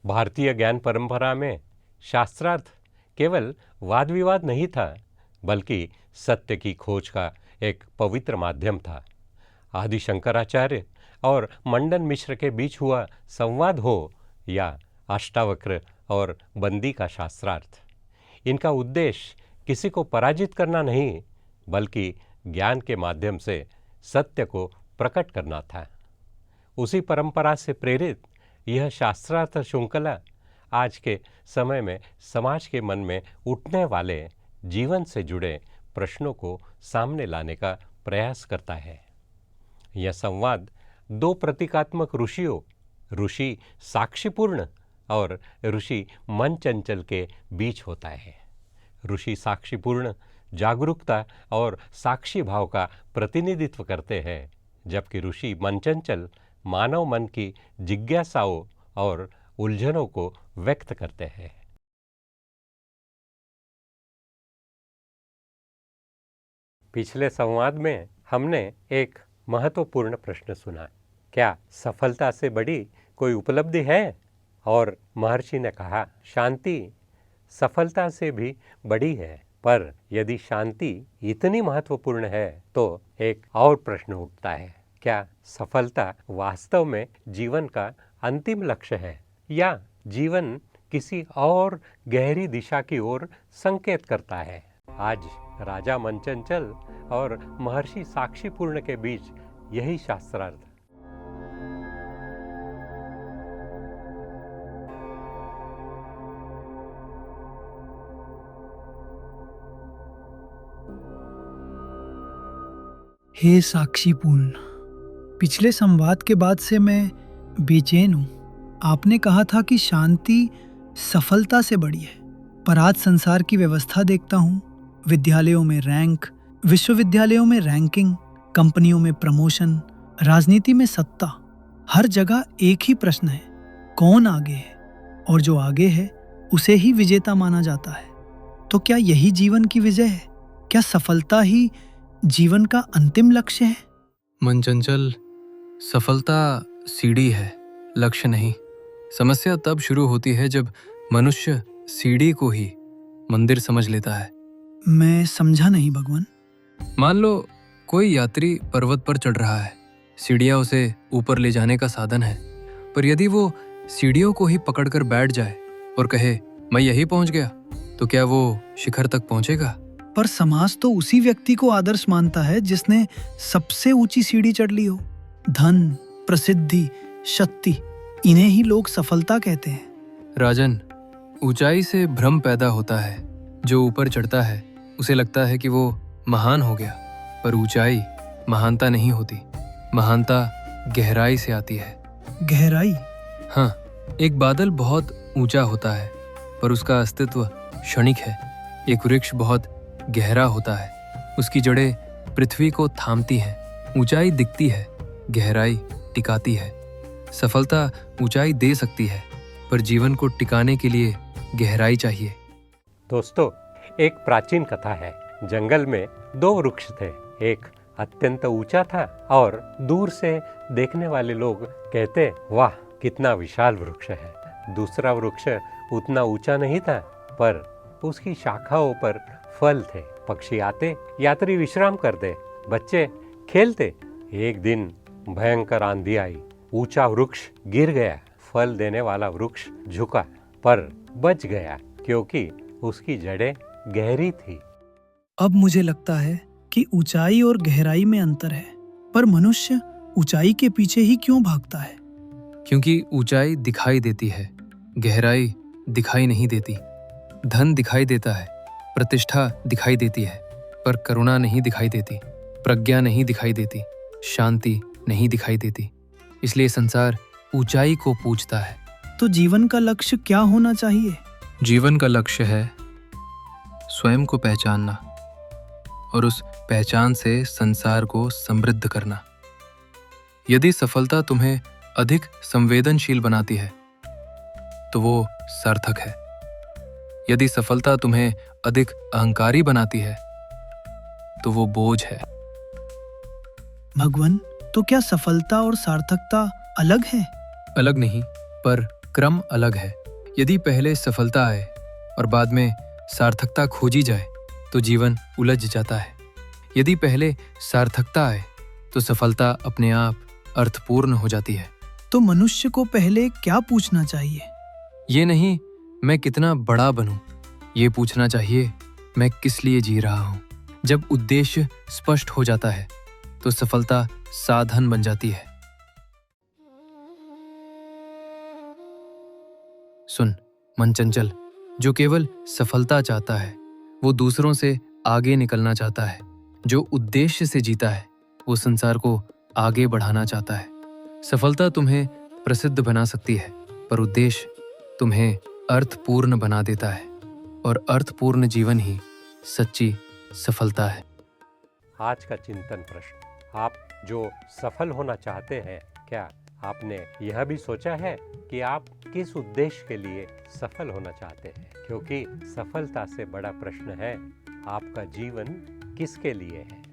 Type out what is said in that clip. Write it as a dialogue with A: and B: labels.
A: भारतीय ज्ञान परंपरा में शास्त्रार्थ केवल वाद विवाद नहीं था, बल्कि सत्य की खोज का एक पवित्र माध्यम था। आदि शंकराचार्य और मंडन मिश्र के बीच हुआ संवाद हो या अष्टावक्र और बंदी का शास्त्रार्थ, इनका उद्देश्य किसी को पराजित करना नहीं, बल्कि ज्ञान के माध्यम से सत्य को प्रकट करना था। उसी परंपरा से प्रेरित यह शास्त्रार्थ श्रृंखला आज के समय में समाज के मन में उठने वाले जीवन से जुड़े प्रश्नों को सामने लाने का प्रयास करता है। यह संवाद दो प्रतीकात्मक ऋषियों, ऋषि साक्षीपूर्ण और ऋषि मन चंचल के बीच होता है। ऋषि साक्षीपूर्ण जागरूकता और साक्षी भाव का प्रतिनिधित्व करते हैं, जबकि ऋषि मन चंचल मानव मन की जिज्ञासाओं और उलझनों को व्यक्त करते हैं। पिछले संवाद में हमने एक महत्वपूर्ण प्रश्न सुना, क्या सफलता से बड़ी कोई उपलब्धि है? और महर्षि ने कहा, शांति सफलता से भी बड़ी है। पर यदि शांति इतनी महत्वपूर्ण है तो एक और प्रश्न उठता है, क्या सफलता वास्तव में जीवन का अंतिम लक्ष्य है, या जीवन किसी और गहरी दिशा की ओर संकेत करता है? आज राजा मनचंचल और महर्षि साक्षीपूर्ण के बीच यही शास्त्रार्थ।
B: हे साक्षीपूर्ण, पिछले संवाद के बाद से मैं बेचैन हूँ। आपने कहा था कि शांति सफलता से बड़ी है, पर आज संसार की व्यवस्था देखता हूँ। विद्यालयों में रैंक, विश्वविद्यालयों में रैंकिंग, कंपनियों में प्रमोशन, राजनीति में सत्ता, हर जगह एक ही प्रश्न है, कौन आगे है? और जो आगे है उसे ही विजेता माना जाता है। तो क्या यही जीवन की विजय है? क्या सफलता ही जीवन का अंतिम लक्ष्य है?
C: मन चंचल, सफलता सीढ़ी है, लक्ष्य नहीं। समस्या तब शुरू होती है जब मनुष्य सीढ़ी को ही मंदिर समझ लेता है।
B: मैं समझा नहीं भगवान।
C: मान लो कोई यात्री पर्वत पर चढ़ रहा है, सीढ़ियां उसे ऊपर ले जाने का साधन है, पर यदि वो सीढ़ियों को ही पकड़कर बैठ जाए और कहे मैं यही पहुंच गया, तो क्या वो शिखर तक पहुंचेगा?
B: पर समाज तो उसी व्यक्ति को आदर्श मानता है जिसने सबसे ऊंची सीढ़ी चढ़ ली हो। धन, प्रसिद्धि, शक्ति, इन्हें ही लोग सफलता कहते हैं।
C: राजन, ऊंचाई से भ्रम पैदा होता है। जो ऊपर चढ़ता है उसे लगता है कि वो महान हो गया, पर ऊंचाई महानता नहीं होती। महानता गहराई से आती है।
B: गहराई?
C: हाँ, एक बादल बहुत ऊंचा होता है, पर उसका अस्तित्व क्षणिक है। एक वृक्ष बहुत गहरा होता है, उसकी जड़ें पृथ्वी को थामती हैं। ऊंचाई दिखती है, गहराई टिकाती है। सफलता ऊंचाई दे सकती है, पर जीवन को टिकाने के लिए गहराई चाहिए।
A: दोस्तों, एक प्राचीन कथा है। जंगल में दो वृक्ष थे। एक अत्यंत ऊंचा था और दूर से देखने वाले लोग कहते, वाह कितना विशाल वृक्ष है। दूसरा वृक्ष उतना ऊंचा नहीं था, पर उसकी शाखाओं पर फल थे। पक्षी आते, यात्री विश्राम करते, बच्चे खेलते। एक दिन भयंकर आंधी आई, ऊंचा वृक्ष गिर गया। फल देने वाला वृक्ष झुका, पर बच गया क्योंकि उसकी जड़ें गहरी थी।
B: अब मुझे लगता है कि ऊंचाई और गहराई में अंतर है, पर मनुष्य ऊंचाई के पीछे ही क्यों भागता है?
C: क्योंकि ऊंचाई दिखाई देती है, गहराई दिखाई नहीं देती। धन दिखाई देता है, प्रतिष्ठा दिखाई देती है, पर करुणा नहीं दिखाई देती। प्रज्ञा नहीं दिखाई देती, शांति नहीं दिखाई देती। इसलिए संसार ऊंचाई को पूछता है।
B: तो जीवन का लक्ष्य क्या होना चाहिए?
C: जीवन का लक्ष्य है स्वयं को पहचानना और उस पहचान से संसार को समृद्ध करना। यदि सफलता तुम्हें अधिक संवेदनशील बनाती है तो वो सार्थक है। यदि सफलता तुम्हें अधिक अहंकारी बनाती है तो वो बोझ है।
B: भगवान, तो क्या सफलता और सार्थकता अलग है?
C: अलग नहीं, पर क्रम अलग है। यदि पहले सफलता आए और बाद में सार्थकता खोजी जाए तो जीवन उलझ जाता है। यदि पहले सार्थकता आए तो सफलता अपने आप अर्थपूर्ण हो जाती है।
B: तो मनुष्य को पहले क्या पूछना चाहिए?
C: ये नहीं मैं कितना बड़ा बनूं, ये पूछना चाहिए मैं किस लिए जी रहा हूं। जब उद्देश्य स्पष्ट हो जाता है तो सफलता साधन बन जाती है। सुन मन चंचल, जो केवल सफलता चाहता है वो दूसरों से आगे निकलना चाहता है। जो उद्देश्य से जीता है वो संसार को आगे बढ़ाना चाहता है। सफलता तुम्हें प्रसिद्ध बना सकती है पर उद्देश्य तुम्हें अर्थपूर्ण बना देता है, और अर्थपूर्ण जीवन ही सच्ची सफलता है।
A: आज का चिंतन प्रश्न, आप जो सफल होना चाहते हैं, क्या आपने यह भी सोचा है कि आप किस उद्देश्य के लिए सफल होना चाहते हैं? क्योंकि सफलता से बड़ा प्रश्न है, आपका जीवन किसके लिए है?